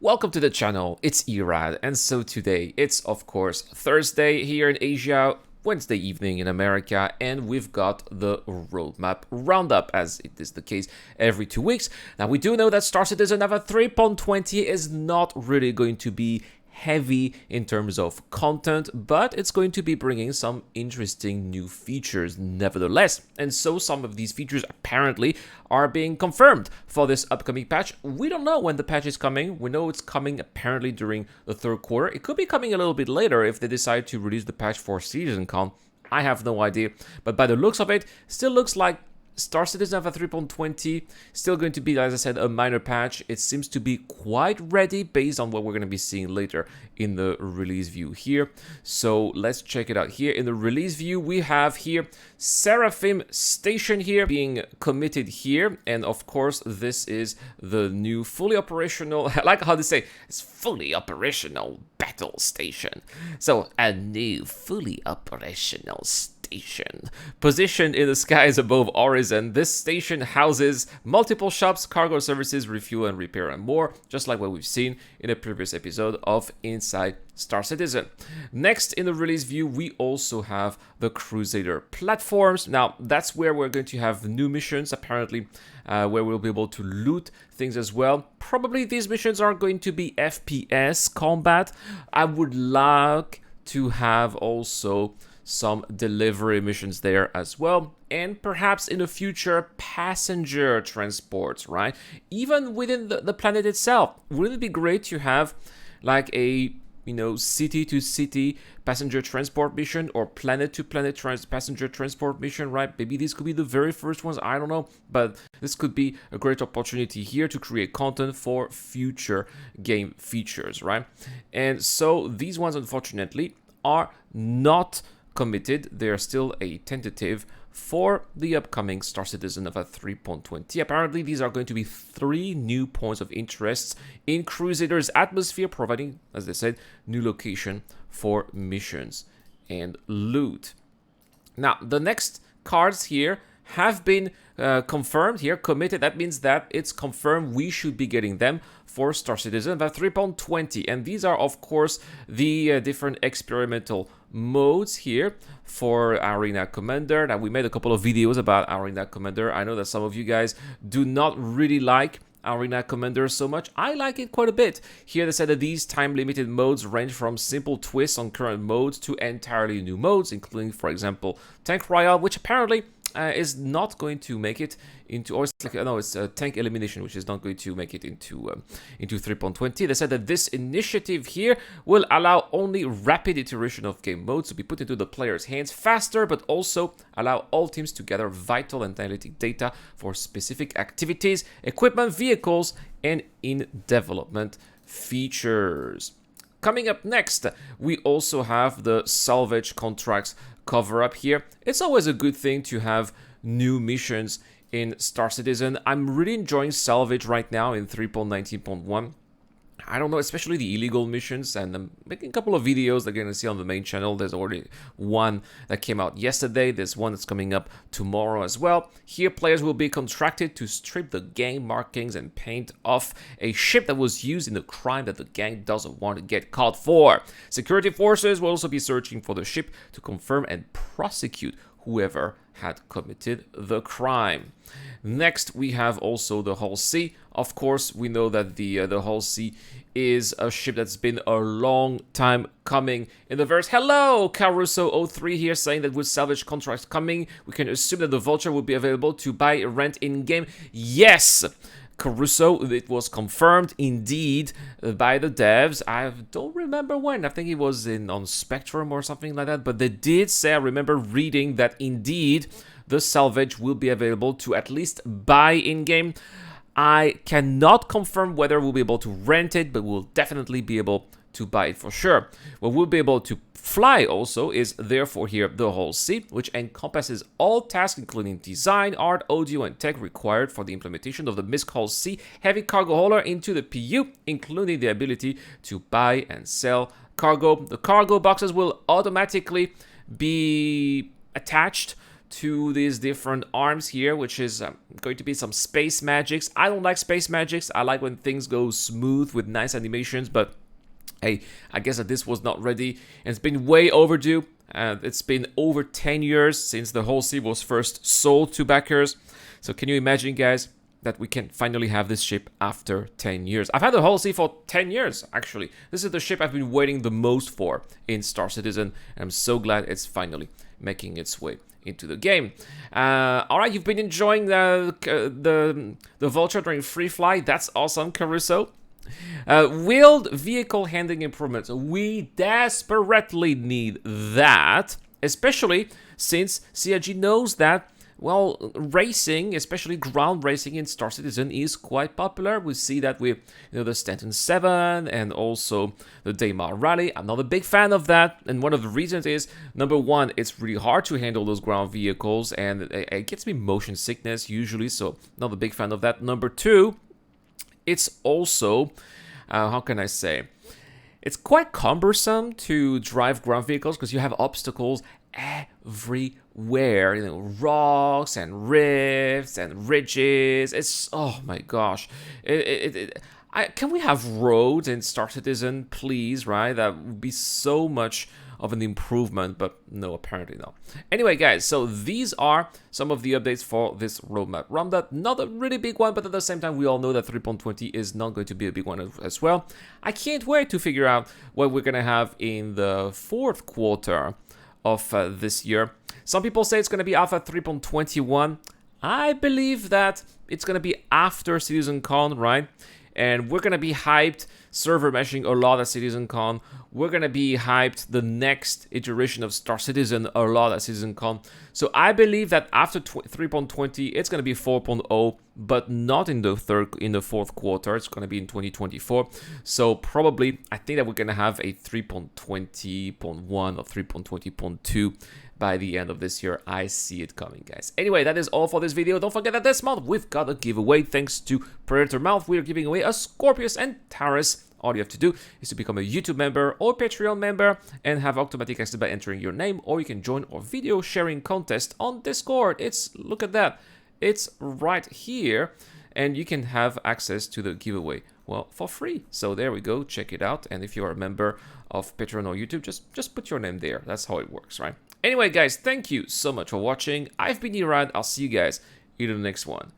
Welcome to the channel, it's Erad, and so today it's of course Thursday here in Asia, Wednesday evening in America, and we've got the roadmap roundup as it is the case every 2 weeks. Now we do know that Star Citizen Alpha 3.20 is not really going to be heavy in terms of content, but it's going to be bringing some interesting new features nevertheless. And so some of these features apparently are being confirmed for this upcoming patch. We don't know when the patch is coming. We know it's coming apparently during the third quarter. It could be coming a little bit later if they decide to release the patch for SeasonCon. I have no idea, but by the looks of it, still looks like Star Citizen Alpha 3.20 still going to be, as I said, a minor patch. It seems to be quite ready based on what we're going to be seeing later in the release view here. So let's check it out here. In the release view, we have here Seraphim Station here being committed here. And of course, this is the new fully operational, I like how they say, it's fully operational battle station. So a new fully operational station. Positioned in the skies above Horizon, this station houses multiple shops, cargo services, refuel and repair, and more, just like what we've seen in a previous episode of Inside Star Citizen. Next in the release view, we also have the Crusader platforms. Now, that's where we're going to have new missions, apparently, where we'll be able to loot things as well. Probably these missions are going to be FPS combat. I would like to have also some delivery missions there as well, and perhaps in the future passenger transports, right? Even within the planet itself, wouldn't it be great to have like a city to city passenger transport mission or planet to planet passenger transport mission, right? Maybe these could be the very first ones, I don't know, but this could be a great opportunity here to create content for future game features, right? And so these ones unfortunately are not committed. They are still a tentative for the upcoming Star Citizen Alpha 3.20. Apparently, these are going to be 3 new points of interest in Crusader's atmosphere, providing, as they said, new location for missions and loot. Now, the next cards here have been confirmed here, committed. That means that it's confirmed we should be getting them for Star Citizen Alpha 3.20. And these are, of course, the different experimental modes here for Arena Commander. Now, we made a couple of videos about Arena Commander. I know that some of you guys do not really like Arena Commander so much. I like it quite a bit. Here they said that these time-limited modes range from simple twists on current modes to entirely new modes, including, for example, Tank Royale, which apparently is not going to make it into, or it's like, no, it's tank elimination, which is not going to make it into 3.20. They said that this initiative here will allow only rapid iteration of game modes to be put into the player's hands faster, but also allow all teams to gather vital and analytic data for specific activities, equipment, vehicles, and in-development features. Coming up next, we also have the salvage contracts cover up here. It's always a good thing to have new missions in Star Citizen. I'm really enjoying salvage right now in 3.19.1. I don't know, especially the illegal missions, and I'm making a couple of videos that you're going to see on the main channel. There's already one that came out yesterday. There's one that's coming up tomorrow as well. Here, players will be contracted to strip the gang markings and paint off a ship that was used in a crime that the gang doesn't want to get caught for. Security forces will also be searching for the ship to confirm and prosecute whoever had committed the crime. Next, we have also the Hull C. Of course, we know that the Hull C is a ship that's been a long time coming in the verse. Hello, Caruso03 here saying that with salvage contracts coming, we can assume that the Vulture will be available to buy rent in-game. Yes! Caruso, it was confirmed indeed by the devs. I don't remember when. I think it was on Spectrum or something like that. But they did say, I remember reading that indeed the salvage will be available to at least buy in-game. I cannot confirm whether we'll be able to rent it, but we'll definitely be able to buy it for sure. What we'll be able to fly also is therefore here the Hull C, which encompasses all tasks including design, art, audio, and tech required for the implementation of the MISC Hull C heavy cargo hauler into the PU, including the ability to buy and sell cargo. The cargo boxes will automatically be attached to these different arms here, which is going to be some space magics. I don't like space magics. I like when things go smooth with nice animations, but hey, I guess that this was not ready, and it's been way overdue. It's been over 10 years since the Hull C was first sold to backers. So can you imagine, guys, that we can finally have this ship after 10 years. I've had the Hull C for 10 years, actually. This is the ship I've been waiting the most for in Star Citizen, and I'm so glad it's finally making its way into the game. Alright, you've been enjoying the Vulture during free flight. That's awesome, Caruso. Wheeled vehicle handling improvements. We desperately need that, especially since CIG knows that, well, racing, especially ground racing in Star Citizen, is quite popular. We see that with the Stanton 7 and also the Daymar Rally. I'm not a big fan of that, and one of the reasons is, number one, it's really hard to handle those ground vehicles, and it gets me motion sickness usually, so not a big fan of that. Number two, it's also, how can I say, it's quite cumbersome to drive ground vehicles because you have obstacles everywhere, rocks and rifts and ridges. It's, oh my gosh, can we have roads in Star Citizen, please? Right, that would be so much of an improvement, but no, apparently not. Anyway, guys, so these are some of the updates for this roadmap roundup. Not a really big one, but at the same time, we all know that 3.20 is not going to be a big one as well. I can't wait to figure out what we're gonna have in the fourth quarter of this year. Some people say it's going to be Alpha 3.21. I believe that it's going to be after CitizenCon, right? And we're going to be hyped server meshing a lot at CitizenCon. We're going to be hyped the next iteration of Star Citizen a lot at CitizenCon. So I believe that after 3.20, it's going to be 4.0, but not in the fourth quarter. It's going to be in 2024. So probably, I think that we're going to have a 3.20.1 or 3.20.2 by the end of this year. I see it coming, guys. Anyway, that is all for this video. Don't forget that this month we've got a giveaway. Thanks to Predator Mouth, we are giving away a Scorpius and Taurus. All you have to do is to become a YouTube member or Patreon member and have automatic access by entering your name, or you can join our video sharing contest on Discord. Look at that. It's right here, and you can have access to the giveaway, well, for free. So there we go. Check it out. And if you're a member of Patreon or YouTube, just put your name there. That's how it works, right? Anyway, guys, thank you so much for watching. I've been Erad. I'll see you guys in the next one.